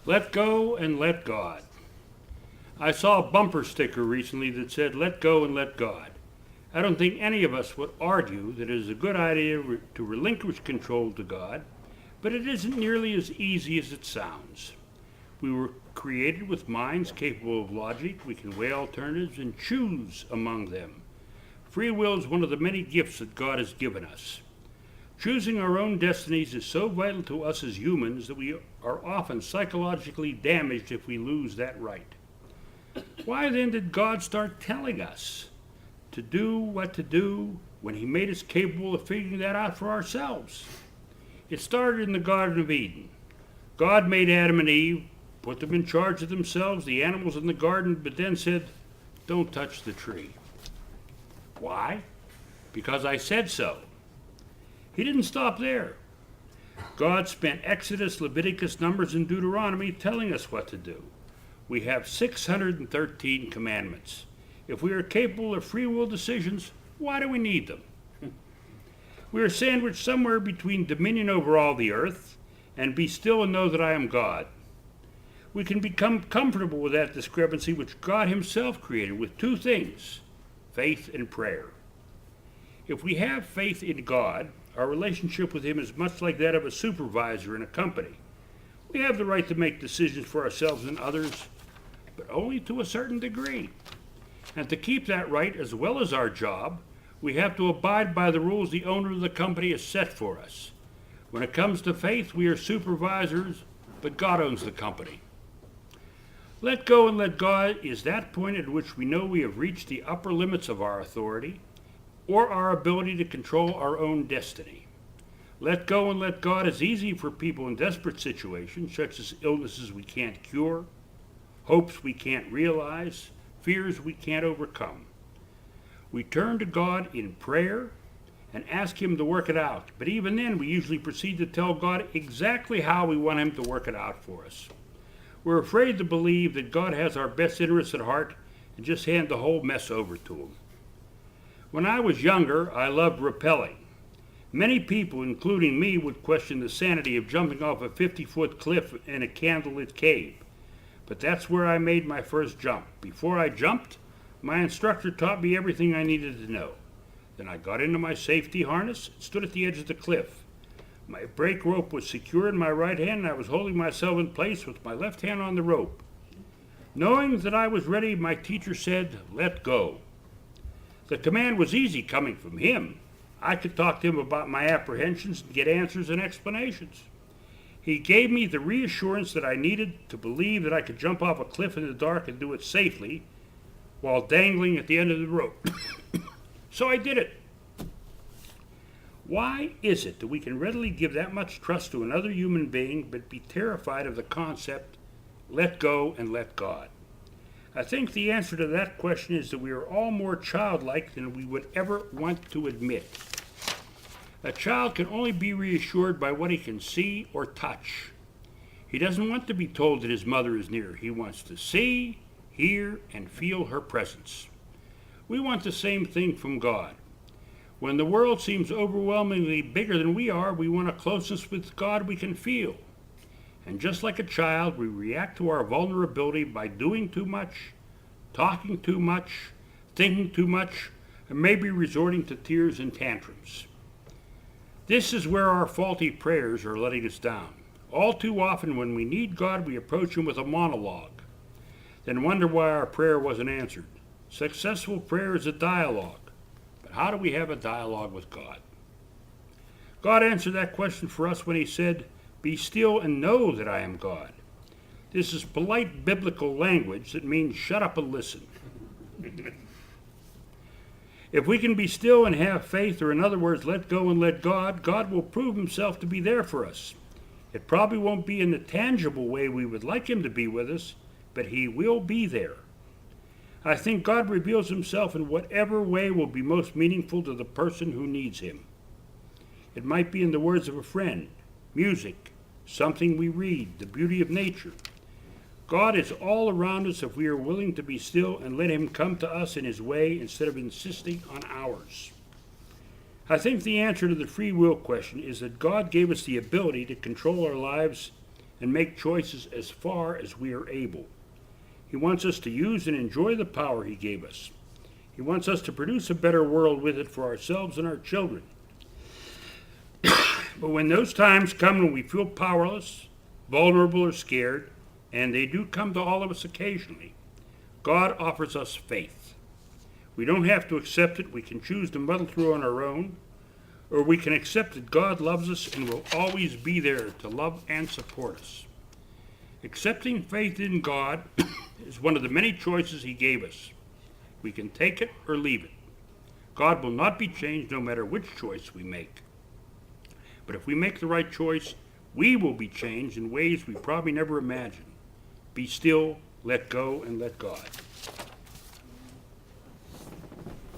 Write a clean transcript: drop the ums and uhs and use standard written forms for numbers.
Let go and let God. I saw a bumper sticker recently that said, let go and let God. I don't think any of us would argue that it is a good idea to relinquish control to God, but it isn't nearly as easy as it sounds. We were created with minds capable of logic. We can weigh alternatives and choose among them. Free will is one of the many gifts that God has given us. Choosing our own destinies is so vital to us as humans that we are often psychologically damaged if we lose that right. Why then did God start telling us to do what to do when He made us capable of figuring that out for ourselves? It started in the Garden of Eden. God made Adam and Eve, put them in charge of themselves, the animals in the garden, but then said, don't touch the tree. Why? Because I said so. He didn't stop there. God spent Exodus, Leviticus, Numbers, and Deuteronomy telling us what to do. We have 613 commandments. If we are capable of free will decisions, why do we need them? We are sandwiched somewhere between dominion over all the earth and be still and know that I am God. We can become comfortable with that discrepancy which God Himself created with two things, faith and prayer. If we have faith in God, our relationship with Him is much like that of a supervisor in a company. We have the right to make decisions for ourselves and others, but only to a certain degree. And to keep that right, as well as our job, we have to abide by the rules the owner of the company has set for us. When it comes to faith, we are supervisors, but God owns the company. Let go and let God is that point at which we know we have reached the upper limits of our authority or our ability to control our own destiny. Let go and let God is easy for people in desperate situations, such as illnesses we can't cure, hopes we can't realize, fears we can't overcome. We turn to God in prayer and ask Him to work it out, but even then we usually proceed to tell God exactly how we want Him to work it out for us. We're afraid to believe that God has our best interests at heart and just hand the whole mess over to Him. When I was younger, I loved rappelling. Many people, including me, would question the sanity of jumping off a 50-foot cliff in a candlelit cave. But that's where I made my first jump. Before I jumped, my instructor taught me everything I needed to know. Then I got into my safety harness and stood at the edge of the cliff. My brake rope was secure in my right hand, and I was holding myself in place with my left hand on the rope. Knowing that I was ready, my teacher said, "Let go." The command was easy coming from him. I could talk to him about my apprehensions and get answers and explanations. He gave me the reassurance that I needed to believe that I could jump off a cliff in the dark and do it safely while dangling at the end of the rope. So I did it. Why is it that we can readily give that much trust to another human being but be terrified of the concept, let go and let God? I think the answer to that question is that we are all more childlike than we would ever want to admit. A child can only be reassured by what he can see or touch. He doesn't want to be told that his mother is near. He wants to see, hear, and feel her presence. We want the same thing from God. When the world seems overwhelmingly bigger than we are, we want a closeness with God we can feel. And just like a child, we react to our vulnerability by doing too much, talking too much, thinking too much, and maybe resorting to tears and tantrums. This is where our faulty prayers are letting us down. All too often when we need God, we approach Him with a monologue, then wonder why our prayer wasn't answered. Successful prayer is a dialogue. But how do we have a dialogue with God? God answered that question for us when He said, "Be still and know that I am God." This is polite biblical language that means shut up and listen. If we can be still and have faith, or in other words, let go and let God, God will prove Himself to be there for us. It probably won't be in the tangible way we would like Him to be with us, but He will be there. I think God reveals Himself in whatever way will be most meaningful to the person who needs Him. It might be in the words of a friend, music, something we read, the beauty of nature. God is all around us if we are willing to be still and let Him come to us in His way instead of insisting on ours. I think the answer to the free will question is that God gave us the ability to control our lives and make choices as far as we are able. He wants us to use and enjoy the power He gave us. He wants us to produce a better world with it for ourselves and our children. But when those times come when we feel powerless, vulnerable, or scared, and they do come to all of us occasionally, God offers us faith. We don't have to accept it. We can choose to muddle through on our own, or we can accept that God loves us and will always be there to love and support us. Accepting faith in God is one of the many choices He gave us. We can take it or leave it. God will not be changed no matter which choice we make. But if we make the right choice, we will be changed in ways we probably never imagined. Be still, let go, and let God.